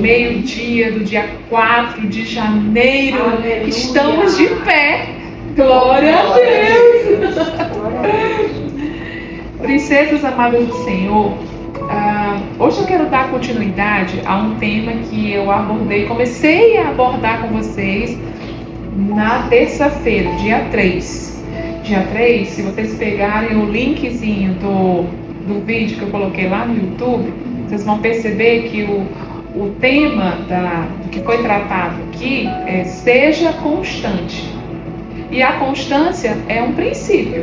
meio-dia do dia 4 de janeiro. Aleluia. Estamos de pé. Glória a Deus. Princesas amadas do Senhor, hoje eu quero dar continuidade a um tema que eu comecei a abordar com vocês na terça-feira, dia 3. Dia 3, se vocês pegarem o linkzinho do vídeo que eu coloquei lá no YouTube, vocês vão perceber que o tema do que foi tratado aqui é seja constante. E a constância é um princípio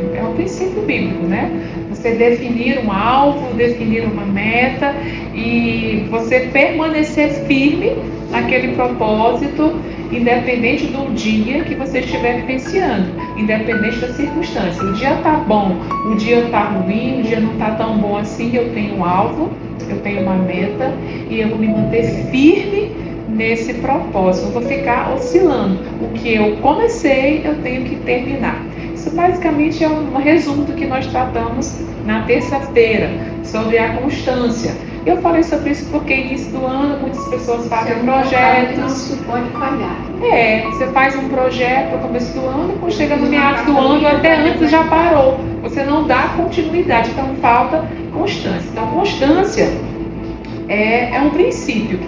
bíblico, né? Você definir um alvo, definir uma meta e você permanecer firme naquele propósito, independente do dia que você estiver vivenciando, independente da circunstância. O dia está bom, o dia está ruim, o dia não está tão bom assim, eu tenho um alvo, eu tenho uma meta e eu vou me manter firme nesse propósito. Eu vou ficar oscilando. O que eu comecei, eu tenho que terminar. Isso basicamente é um resumo do que nós tratamos na terça-feira, sobre a constância. Eu falei sobre isso porque início do ano muitas pessoas fazem projetos. Não se pode falhar. Você faz um projeto no começo do ano, quando chega no meados do ano, até antes já parou. Você não dá continuidade, então falta constância. Então, constância é um princípio.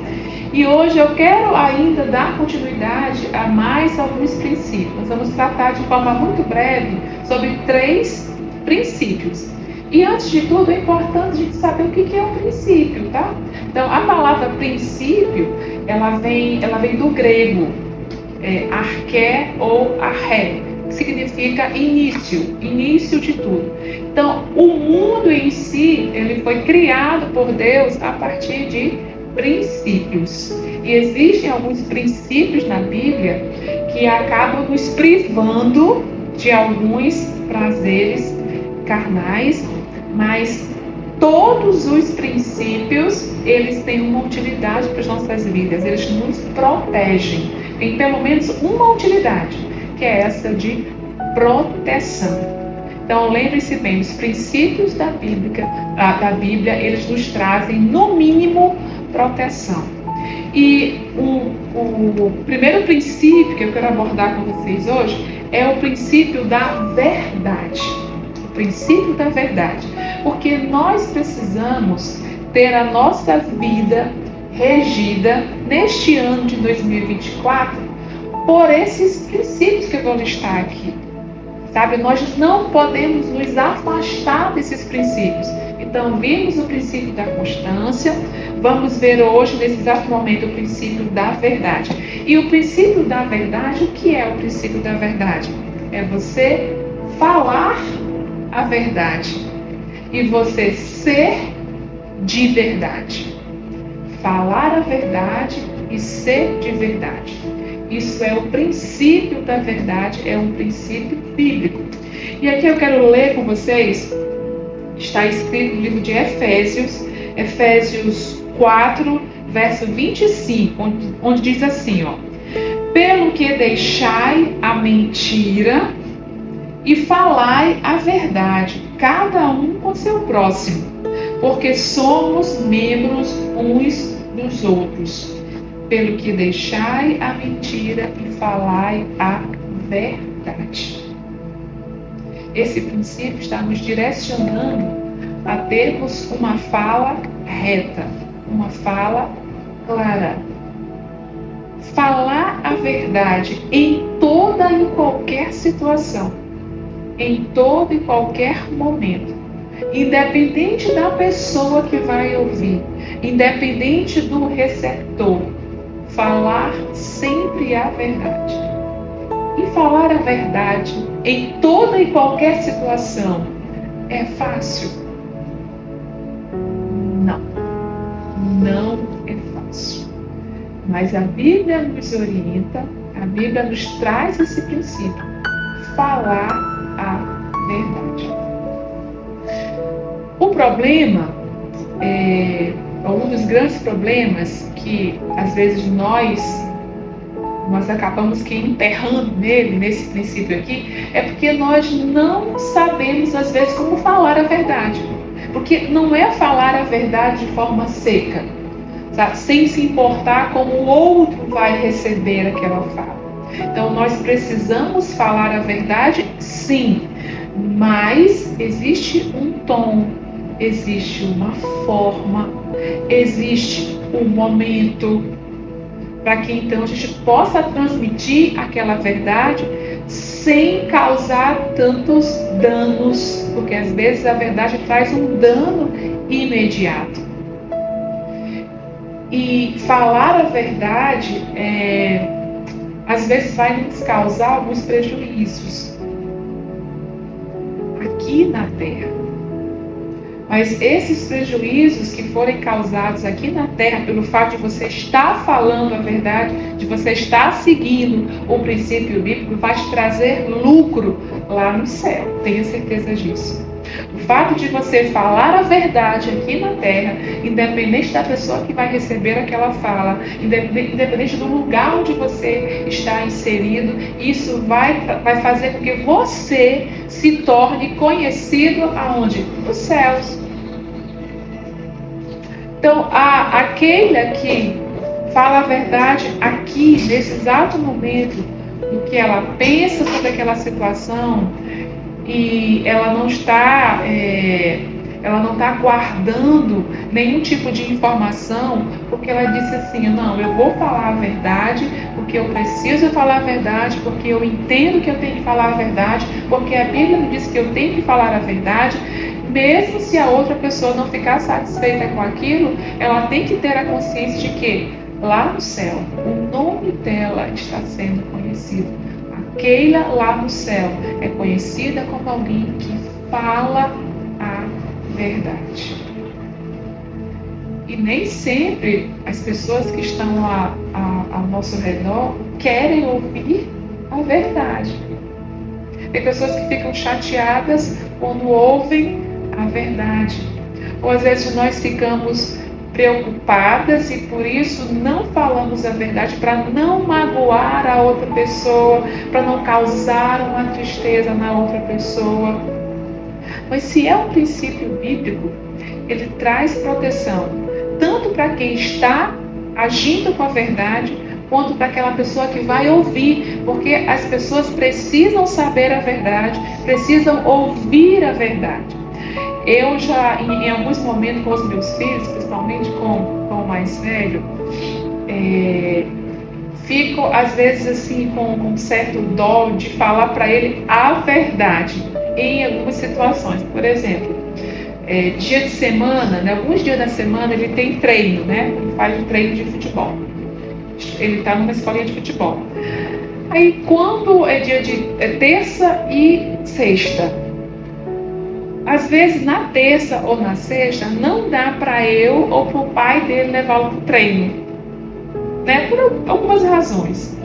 E hoje eu quero ainda dar continuidade a mais alguns princípios. Nós vamos tratar de forma muito breve sobre 3 princípios. E antes de tudo, é importante a gente saber o que é um princípio, tá? Então, a palavra princípio, ela vem do grego, arché ou arré, que significa início de tudo. Então, o mundo em si, ele foi criado por Deus a partir de princípios. E existem alguns princípios na Bíblia que acabam nos privando de alguns prazeres carnais, mas todos os princípios, eles têm uma utilidade para as nossas vidas, eles nos protegem. Tem pelo menos uma utilidade, que é essa de proteção. Então, lembre-se bem, os princípios da Bíblia, eles nos trazem, no mínimo, proteção. E o primeiro princípio que eu quero abordar com vocês hoje é o princípio da verdade. O princípio da verdade. Porque nós precisamos ter a nossa vida regida neste ano de 2024 por esses princípios que eu vou listar aqui. Sabe, nós não podemos nos afastar desses princípios. Então, vimos o princípio da constância, vamos ver hoje, nesse exato momento, o princípio da verdade. E o princípio da verdade, o que é o princípio da verdade? É você falar a verdade e você ser de verdade. Falar a verdade e ser de verdade. Isso é o princípio da verdade, é um princípio bíblico. E aqui eu quero ler com vocês, está escrito no livro de Efésios 4, verso 25, onde diz assim, pelo que deixai a mentira e falai a verdade, cada um com seu próximo, porque somos membros uns dos outros. Pelo que deixai a mentira e falai a verdade. Esse princípio está nos direcionando a termos uma fala reta, uma fala clara. Falar a verdade em toda e qualquer situação, em todo e qualquer momento, independente da pessoa que vai ouvir, independente do receptor. Falar sempre a verdade. E falar a verdade em toda e qualquer situação é fácil? Não é fácil. Mas a Bíblia nos orienta, a Bíblia nos traz esse princípio. Falar a verdade. O problema um dos grandes problemas que às vezes nós acabamos que emperrando nesse princípio aqui, é porque nós não sabemos às vezes como falar a verdade. Porque não é falar a verdade de forma seca. sabe? Sem se importar como o outro vai receber aquela fala. Então nós precisamos falar a verdade, sim, mas existe um tom, existe uma forma, existe um momento para que então a gente possa transmitir aquela verdade sem causar tantos danos, porque às vezes a verdade traz um dano imediato. E falar a verdade às vezes vai nos causar alguns prejuízos aqui na Terra. Mas esses prejuízos que forem causados aqui na Terra pelo fato de você estar falando a verdade, de você estar seguindo o princípio bíblico, vai te trazer lucro lá no céu. Tenha certeza disso. O fato de você falar a verdade aqui na Terra, independente da pessoa que vai receber aquela fala, independente do lugar onde você está inserido, isso vai fazer com que você se torne conhecido aonde? Nos céus. Então, a Keila que fala a verdade aqui, nesse exato momento, do que ela pensa sobre aquela situação, e ela não está guardando nenhum tipo de informação, porque ela disse assim, não, eu vou falar a verdade, porque eu preciso falar a verdade, porque eu entendo que eu tenho que falar a verdade, porque a Bíblia me diz que eu tenho que falar a verdade. Mesmo se a outra pessoa não ficar satisfeita com aquilo, ela tem que ter a consciência de que lá no céu, o nome dela está sendo conhecido. Keila lá no céu é conhecida como alguém que fala a verdade. E nem sempre as pessoas que estão lá ao nosso redor querem ouvir a verdade. Tem pessoas que ficam chateadas quando ouvem a verdade. Ou às vezes nós ficamos preocupadas e por isso não falamos a verdade, para não magoar a outra pessoa, para não causar uma tristeza na outra pessoa. Mas se é um princípio bíblico, ele traz proteção, tanto para quem está agindo com a verdade, quanto para aquela pessoa que vai ouvir, porque as pessoas precisam saber a verdade, precisam ouvir a verdade. Eu já, em alguns momentos com os meus filhos, principalmente com o mais velho, fico às vezes assim com um certo dó de falar para ele a verdade em algumas situações. Por exemplo, dia de semana, né, alguns dias da semana ele tem treino, né? Ele faz um treino de futebol. Ele está numa escolinha de futebol. Aí quando é dia de terça e sexta, às vezes na terça ou na sexta não dá para eu ou para o pai dele levá-lo para o treino, né? Por algumas razões.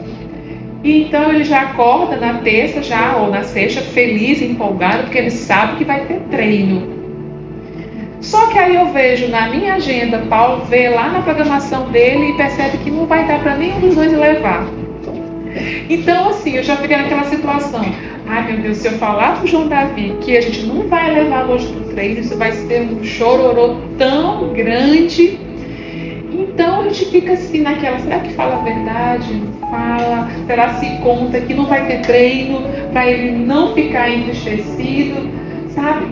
E então ele já acorda na terça ou na sexta feliz, empolgado, porque ele sabe que vai ter treino. Só que aí eu vejo na minha agenda, Paulo vê lá na programação dele e percebe que não vai dar para nenhum dos dois levar. Então assim, eu já fiquei naquela situação. Ai meu Deus, se eu falar pro João Davi que a gente não vai levar hoje pro treino, isso vai ser um chororô tão grande. Então a gente fica assim naquela, será que fala a verdade? Não fala? Será que se conta que não vai ter treino para ele não ficar entristecido? Sabe?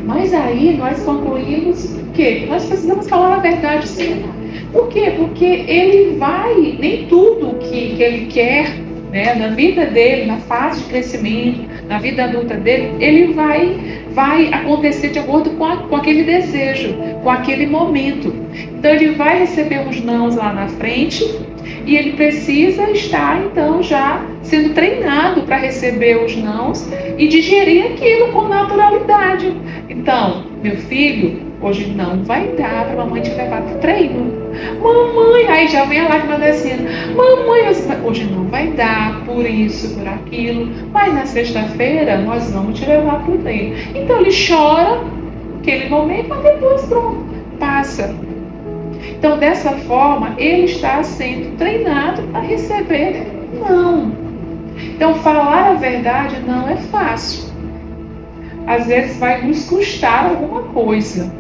Mas aí nós concluímos que nós precisamos falar a verdade, sim. Por quê? Porque ele vai, nem tudo que ele quer, né, na vida dele, na fase de crescimento, na vida adulta dele, ele vai acontecer de acordo com aquele desejo, com aquele momento. Então ele vai receber uns nãos lá na frente e ele precisa estar então já sendo treinado para receber os nãos e digerir aquilo com naturalidade. Então, meu filho, hoje não vai dar para a mamãe te levar para o treino. Mamãe, aí já vem a lágrima descendo. Mamãe, hoje não vai dar, por isso, por aquilo. Mas na sexta-feira nós vamos te levar para o treino. Então ele chora aquele momento, mas depois pronto, passa. Então dessa forma ele está sendo treinado a receber não. Então falar a verdade não é fácil. Às vezes vai nos custar alguma coisa.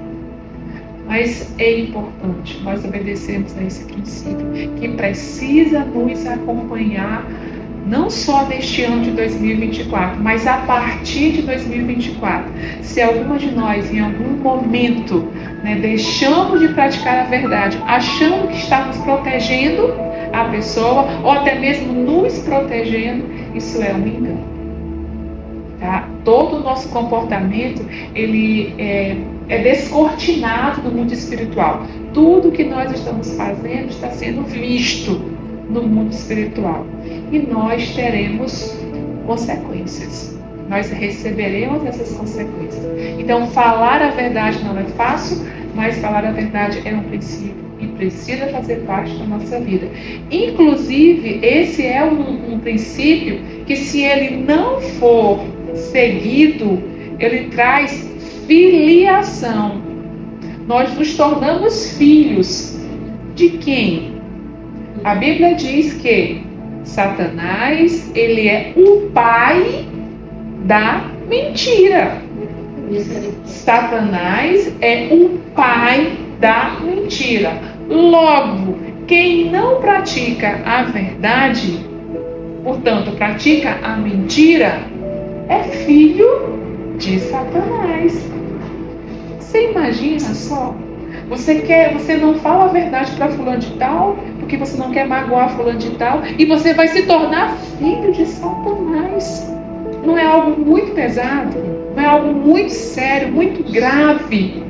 Mas é importante nós obedecermos a esse princípio, que precisa nos acompanhar não só neste ano de 2024, mas a partir de 2024. Se alguma de nós, em algum momento, deixamos de praticar a verdade, achando que estamos protegendo a pessoa, ou até mesmo nos protegendo, isso é um engano. Tá? Todo o nosso comportamento, ele é descortinado do mundo espiritual. Tudo que nós estamos fazendo está sendo visto no mundo espiritual. E nós teremos consequências. Nós receberemos essas consequências. Então, falar a verdade não é fácil, mas falar a verdade é um princípio e precisa fazer parte da nossa vida. Inclusive, esse é um princípio que, se ele não for seguido, ele traz filiação. Nós nos tornamos filhos de quem? A Bíblia diz que Satanás, ele é o pai da mentira. Satanás é o pai da mentira. Logo, quem não pratica a verdade, portanto, pratica a mentira, é filho de Satanás. Você imagina só? Você não fala a verdade para fulano de tal, porque você não quer magoar fulano de tal, e você vai se tornar filho de Satanás. Não é algo muito pesado? Não é algo muito sério, muito grave?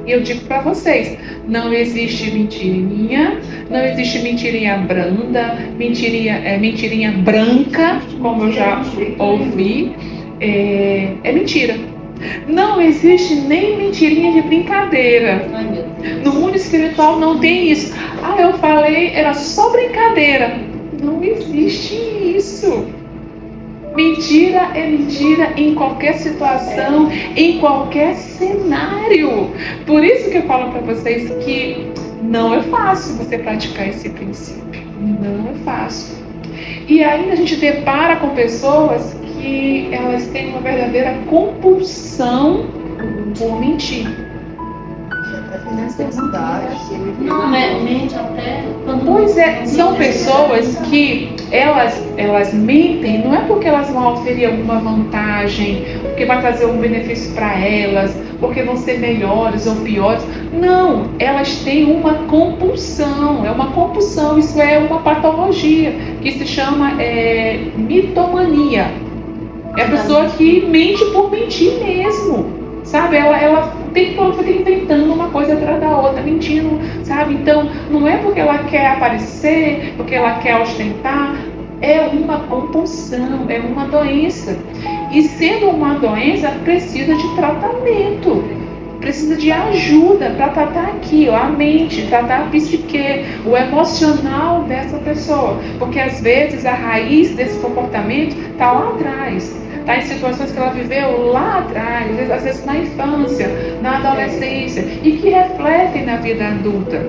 E eu digo para vocês, não existe mentirinha, não existe mentirinha branda, mentirinha branca, como eu já ouvi, é mentira. Não existe nem mentirinha de brincadeira. No mundo espiritual não tem isso. Eu falei, era só brincadeira. Não existe isso. Mentira é mentira em qualquer situação, em qualquer cenário. Por isso que eu falo para vocês que não é fácil você praticar esse princípio. Não é fácil. E ainda a gente depara com pessoas que elas têm uma verdadeira compulsão por mentir. Não, mente até. Pois é, são pessoas que elas mentem, não é porque elas vão oferecer alguma vantagem, porque vai trazer um benefício para elas, porque vão ser melhores ou piores. Não, elas têm uma compulsão, é uma compulsão, isso é uma patologia que se chama mitomania. É a pessoa que mente por mentir mesmo, sabe? Ela tem que inventando uma coisa atrás da outra, mentindo, sabe? Então, não é porque ela quer aparecer, porque ela quer ostentar, é uma compulsão, é uma doença. E sendo uma doença, precisa de tratamento, precisa de ajuda para tratar aqui, a mente, tratar a psique, o emocional dessa pessoa. Porque às vezes a raiz desse comportamento está lá atrás. Está em situações que ela viveu lá atrás, às vezes na infância, na adolescência, e que refletem na vida adulta.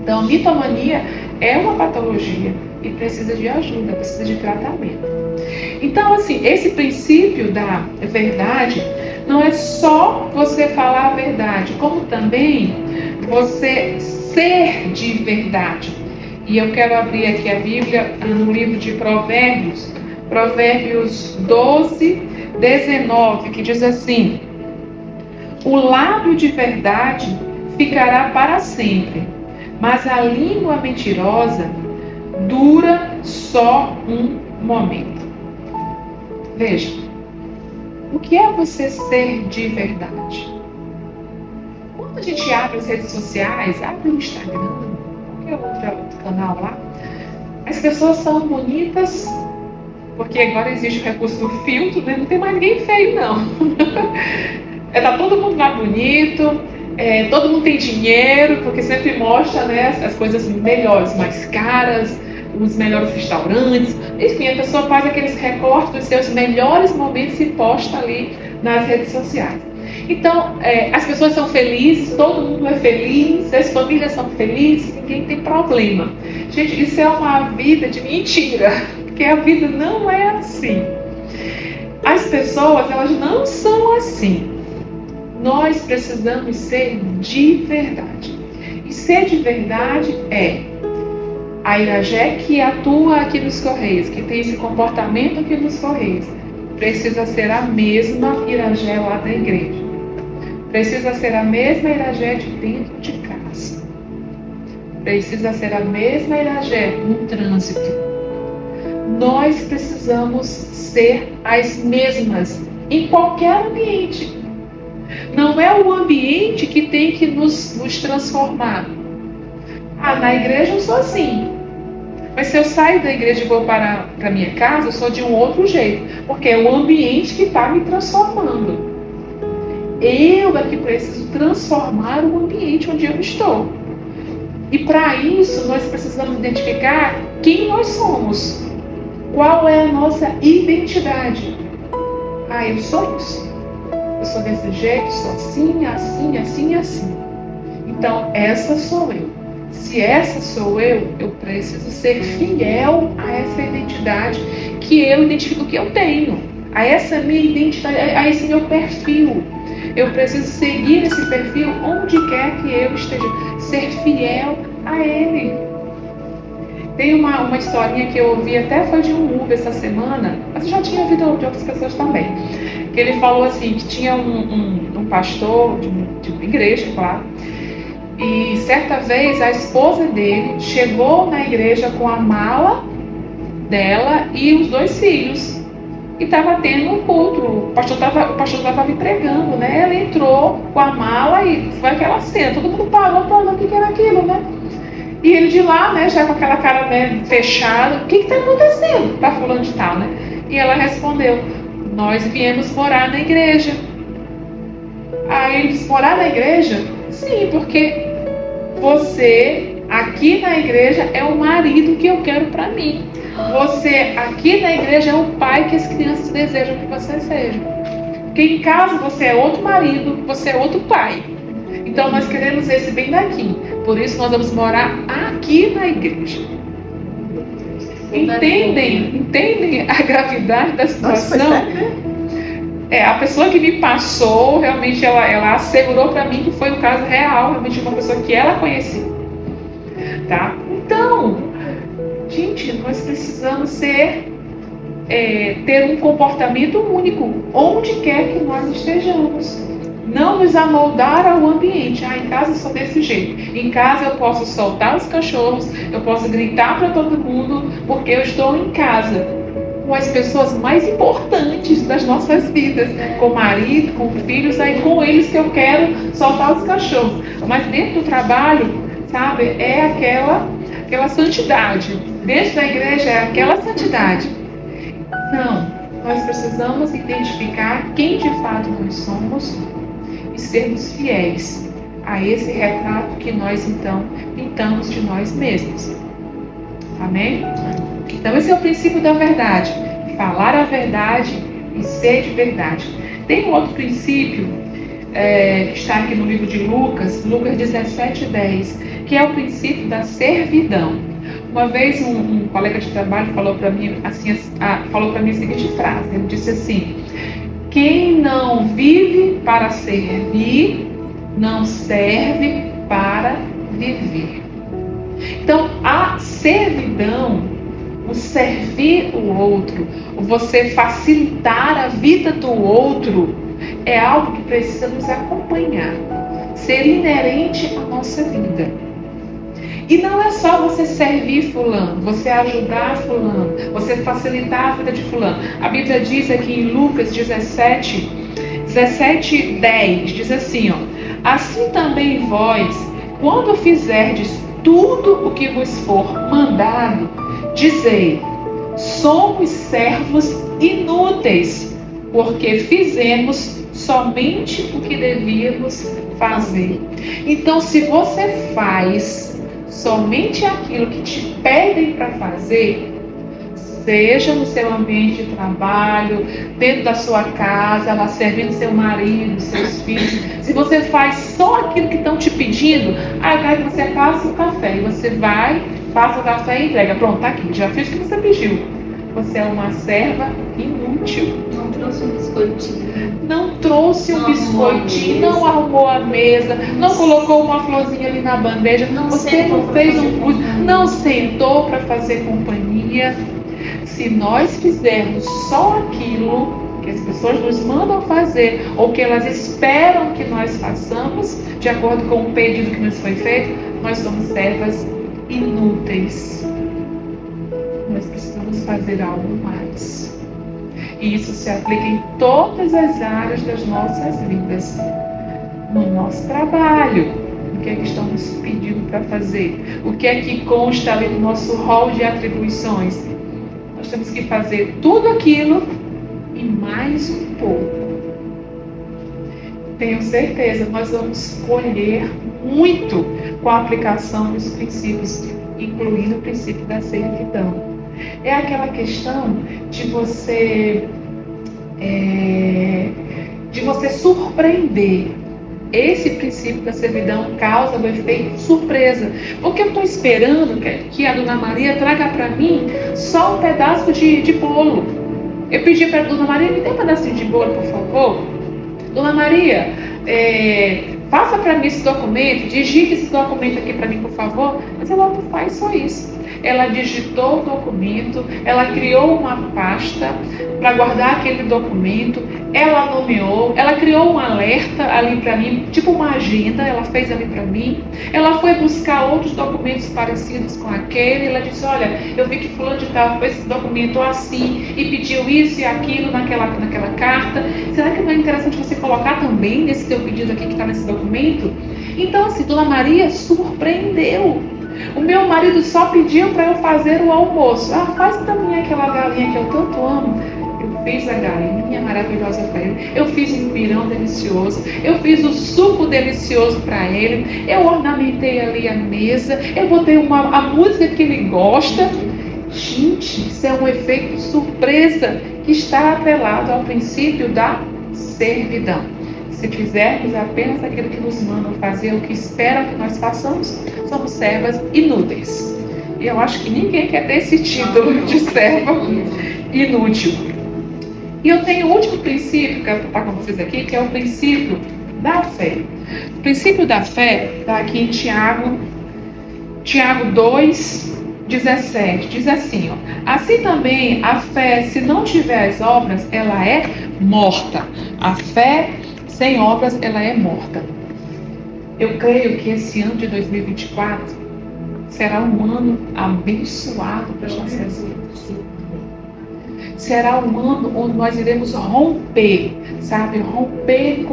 Então, mitomania é uma patologia e precisa de ajuda, precisa de tratamento. Então, assim, esse princípio da verdade não é só você falar a verdade, como também você ser de verdade. E eu quero abrir aqui a Bíblia no livro de Provérbios 12, 19, que diz assim: o lábio de verdade ficará para sempre, mas a língua mentirosa dura só um momento. Veja, o que é você ser de verdade? Quando a gente abre as redes sociais, abre o Instagram, qualquer outro canal lá, as pessoas são bonitas, porque agora existe o recurso do filtro, né? Não tem mais ninguém feio, não. Tá todo mundo lá bonito, todo mundo tem dinheiro, porque sempre mostra, né, as coisas melhores, mais caras, os melhores restaurantes. Enfim, a pessoa faz aqueles recortes dos seus melhores momentos e posta ali nas redes sociais. Então, as pessoas são felizes, todo mundo é feliz, as famílias são felizes, ninguém tem problema. Gente, isso é uma vida de mentira, porque a vida não é assim. As pessoas, elas não são assim. Nós precisamos ser de verdade. E ser de verdade é a Irajé que atua aqui nos Correios, que tem esse comportamento aqui nos Correios, precisa ser a mesma Irajé lá da igreja. Precisa ser a mesma Irajé de dentro de casa. Precisa ser a mesma Irajé no trânsito. Nós precisamos ser as mesmas em qualquer ambiente. Não é o ambiente que tem que nos transformar. Na igreja eu sou assim. Mas se eu saio da igreja e vou para a minha casa, eu sou de um outro jeito. Porque é o ambiente que está me transformando. Eu aqui preciso transformar o ambiente onde eu estou. E para isso nós precisamos identificar quem nós somos. Qual é a nossa identidade? Eu sou isso. Eu sou desse jeito, sou assim, assim, assim, assim. Então, essa sou eu. Se essa sou eu preciso ser fiel a essa identidade que eu identifico que eu tenho. A essa minha identidade, a esse meu perfil. Eu preciso seguir esse perfil onde quer que eu esteja. Ser fiel a ele. Tem uma historinha que eu ouvi, até foi de um Uber essa semana, mas eu já tinha ouvido de outras pessoas também. Que ele falou assim, que tinha um pastor de uma igreja, claro, e certa vez a esposa dele chegou na igreja com a mala dela e os 2 filhos. E estava tendo um culto, o pastor estava me pregando, né? Ela entrou com a mala e foi aquela cena, todo mundo parou para olhar o que era aquilo, né? E ele de lá, né, já com aquela cara, né, fechada, o que está acontecendo? Tá fulano de tal, né? E ela respondeu, nós viemos morar na igreja. Aí ele disse, morar na igreja? Sim, porque você aqui na igreja é o marido que eu quero para mim. Você aqui na igreja é o pai que as crianças desejam que você seja. Porque em casa você é outro marido, você é outro pai. Então nós queremos esse bem daqui. Por isso nós vamos morar aqui na igreja. Entendem a gravidade da situação? A pessoa que me passou, realmente ela assegurou para mim que foi um caso real, realmente uma pessoa que ela conhecia. Tá? Então, gente, nós precisamos ter um comportamento único, onde quer que nós estejamos. Não nos amoldar ao ambiente. Em casa eu sou desse jeito. Em casa eu posso soltar os cachorros, eu posso gritar para todo mundo, porque eu estou em casa com as pessoas mais importantes das nossas vidas, com o marido, com filhos, com eles que eu quero soltar os cachorros. Mas dentro do trabalho, sabe, é aquela santidade. Dentro da igreja é aquela santidade. Não, nós precisamos identificar quem de fato nós somos e sermos fiéis a esse retrato que nós então pintamos de nós mesmos. Amém? Então esse é o princípio da verdade. Falar a verdade e ser de verdade. Tem um outro princípio que está aqui no livro de Lucas 17:10, que é o princípio da servidão. Uma vez um colega de trabalho falou para mim a seguinte frase. Ele disse assim: quem não vive para servir, não serve para viver. Então, a servidão, o servir o outro, o você facilitar a vida do outro, é algo que precisa nos acompanhar, ser inerente à nossa vida. E não é só você servir fulano, você ajudar fulano, você facilitar a vida de fulano. A Bíblia diz aqui em Lucas 17:10, diz assim, assim também vós, quando fizerdes tudo o que vos for mandado, dizei, somos servos inúteis, porque fizemos somente o que devíamos fazer. Então, se você faz somente aquilo que te pedem para fazer, seja no seu ambiente de trabalho, dentro da sua casa, lá servindo seu marido, seus filhos, se você faz só aquilo que estão te pedindo, eu quero que você faça o café, e você vai, passa o café e entrega, pronto, tá aqui, já fiz o que você pediu. Você é uma serva inútil. trouxe um biscoitinho. Não trouxe um biscoitinho, não arrumou a mesa, não colocou uma florzinha ali na bandeja, você não fez não sentou para fazer companhia. Se nós fizermos só aquilo que as pessoas nos mandam fazer ou que elas esperam que nós façamos, de acordo com o pedido que nos foi feito, nós somos servas inúteis. Nós precisamos fazer algo mais. E isso se aplica em todas as áreas das nossas vidas. No nosso trabalho, o que é que estão nos pedindo para fazer? O que é que consta ali no nosso rol de atribuições? Nós temos que fazer tudo aquilo e mais um pouco. Tenho certeza, nós vamos colher muito com a aplicação dos princípios, incluindo o princípio da servidão. É aquela questão de você surpreender. Esse princípio da servidão causa o efeito surpresa. Porque eu estou esperando que a Dona Maria traga para mim só um pedaço de bolo. Eu pedi para a Dona Maria, me dê um pedacinho de bolo, por favor. Dona Maria, faça para mim esse documento, digite esse documento aqui para mim, por favor. Mas ela não faz só isso. Ela digitou o documento, ela criou uma pasta para guardar aquele documento, ela nomeou, ela criou um alerta ali para mim, tipo uma agenda, ela fez ali para mim. Ela foi buscar outros documentos parecidos com aquele, ela disse, olha, eu vi que fulano de tal fez esse documento assim e pediu isso e aquilo naquela carta. Será que não é interessante você colocar também nesse seu pedido aqui que está nesse documento? Então assim, Dona Maria surpreendeu. O meu marido só pediu para eu fazer o almoço. Faz para mim aquela galinha que eu tanto amo. Eu fiz a galinha maravilhosa para ele. Eu fiz um pirão delicioso. Eu fiz o suco delicioso para ele. Eu ornamentei ali a mesa. Eu botei a música que ele gosta. Gente, isso é um efeito surpresa que está atrelado ao princípio da servidão. Se fizermos apenas aquilo que nos mandam fazer, o que esperam que nós façamos, somos servas inúteis. E eu acho que ninguém quer ter esse título de serva inútil. E eu tenho o último princípio que eu quero tratar com vocês aqui, que é o princípio da fé. O princípio da fé está aqui em Tiago 2:17. Diz assim, assim também a fé, se não tiver as obras, ela é morta. A fé sem obras, ela é morta. Eu creio que esse ano de 2024 será um ano abençoado para as nossas vidas. Será um ano onde nós iremos romper, sabe? Romper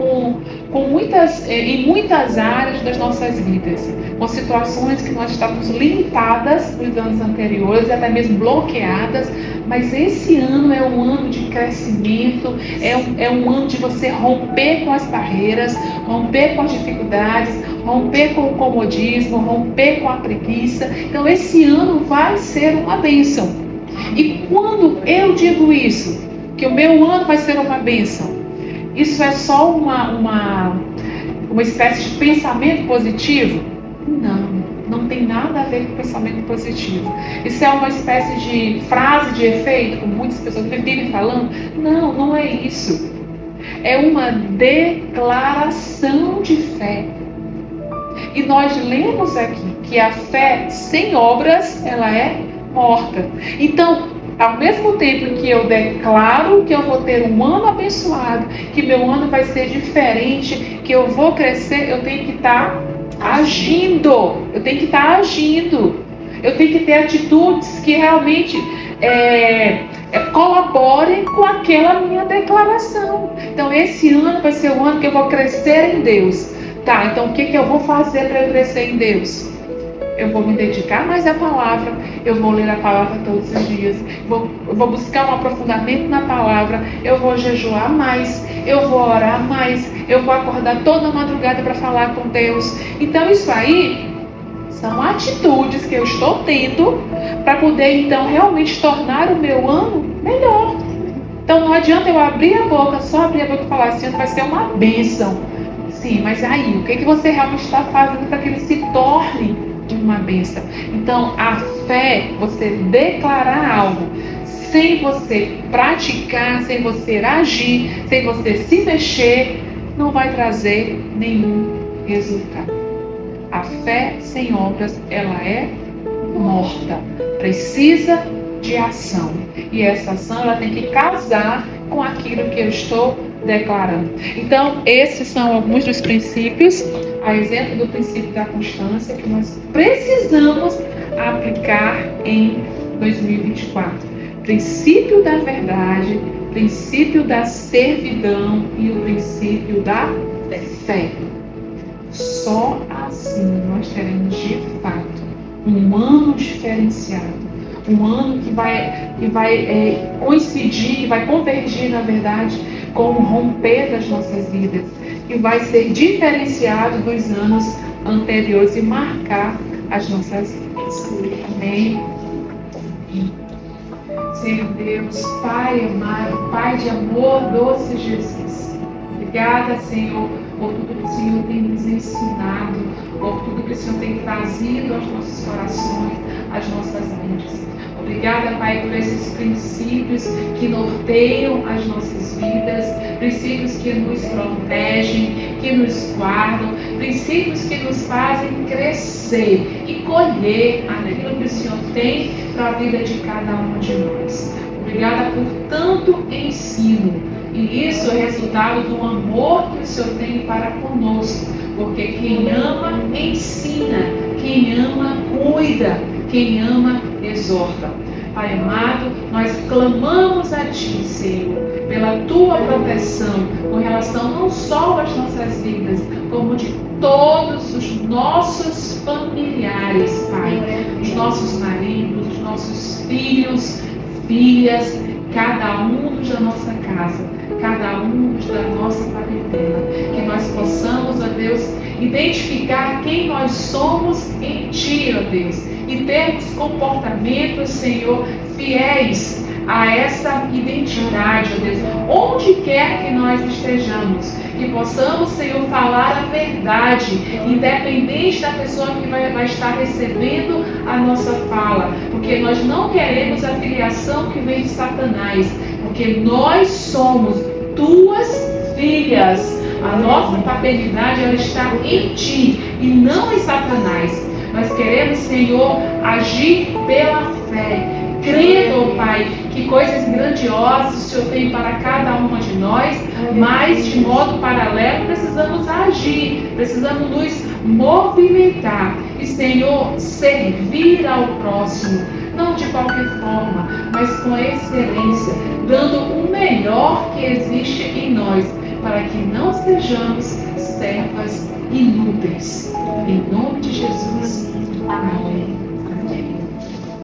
em muitas áreas das nossas vidas. Com situações que nós estávamos limitadas nos anos anteriores, até mesmo bloqueadas. Mas esse ano é um ano de crescimento, é um ano de você romper com as barreiras, romper com as dificuldades, romper com o comodismo, romper com a preguiça. Então esse ano vai ser uma bênção. E quando eu digo isso, que o meu ano vai ser uma bênção, isso é só uma espécie de pensamento positivo? Não tem nada a ver com pensamento positivo. Isso é uma espécie de frase de efeito, como muitas pessoas vivem falando? Não é isso. É uma declaração de fé. E nós lemos aqui que a fé sem obras, ela é morta. Então, ao mesmo tempo que eu declaro que eu vou ter um ano abençoado, que meu ano vai ser diferente, que eu vou crescer, eu tenho que estar agindo. Eu tenho que estar agindo. Eu tenho que ter atitudes que realmente colaborem com aquela minha declaração. Então, esse ano vai ser o ano que eu vou crescer em Deus. Tá, então o que eu vou fazer para eu crescer em Deus? Eu vou me dedicar mais à palavra, eu vou ler a palavra todos os dias, eu vou buscar um aprofundamento na palavra, eu vou jejuar mais, eu vou orar mais, eu vou acordar toda madrugada para falar com Deus. Então isso aí são atitudes que eu estou tendo para poder então realmente tornar o meu ano melhor. Então não adianta eu abrir a boca, só abrir a boca e falar assim, vai ser uma bênção. Sim, mas aí, o que você realmente está fazendo para que ele se torne uma bênção? Então, a fé, você declarar algo sem você praticar, sem você agir, sem você se mexer, não vai trazer nenhum resultado. A fé sem obras, ela é morta. Precisa de ação. E essa ação, ela tem que casar com aquilo que eu estou declarando. Então, esses são alguns dos princípios, a exemplo do princípio da constância, que nós precisamos aplicar em 2024. Princípio da verdade, princípio da servidão e o princípio da fé. Só assim nós teremos de fato um ano diferenciado, um ano que vai coincidir, que vai convergir, na verdade, com o romper das nossas vidas, que vai ser diferenciado dos anos anteriores e marcar as nossas vidas. Amém? Senhor Deus, Pai amado, Pai de amor, doce Jesus. Obrigada, Senhor, por tudo que o Senhor tem nos ensinado, por tudo que o Senhor tem trazido aos nossos corações, às nossas mentes. Obrigada, Pai, por esses princípios que norteiam as nossas vidas, princípios que nos protegem, que nos guardam, princípios que nos fazem crescer e colher aquilo que o Senhor tem para a vida de cada um de nós. Obrigada por tanto ensino. E isso é resultado do amor que o Senhor tem para conosco. Porque quem ama, ensina. Quem ama, cuida. Quem ama, exorta. Pai amado, nós clamamos a Ti, Senhor, pela Tua proteção com relação não só às nossas vidas, como de todos os nossos familiares, Pai. Os nossos maridos, os nossos filhos, filhas, cada um da nossa casa, cada um da nossa parentela. Que nós possamos, ó Deus, identificar quem nós somos em Ti, ó Deus, e termos comportamentos, Senhor, fiéis a essa identidade, ó Deus, onde quer que nós estejamos, que possamos, Senhor, falar a verdade, independente da pessoa que vai estar recebendo a nossa fala, porque nós não queremos a filiação que vem de Satanás, porque nós somos Tuas filhas. A nossa paternidade, ela está em Ti e não em Satanás. Nós queremos, Senhor, agir pela fé, crendo, Pai, que coisas grandiosas o Senhor tem para cada uma de nós, mas de modo paralelo precisamos agir, precisamos nos movimentar e, Senhor, servir ao próximo, não de qualquer forma, mas com excelência, dando o melhor que existe em nós, para que não sejamos servas inúteis. Em nome de Jesus. Amém.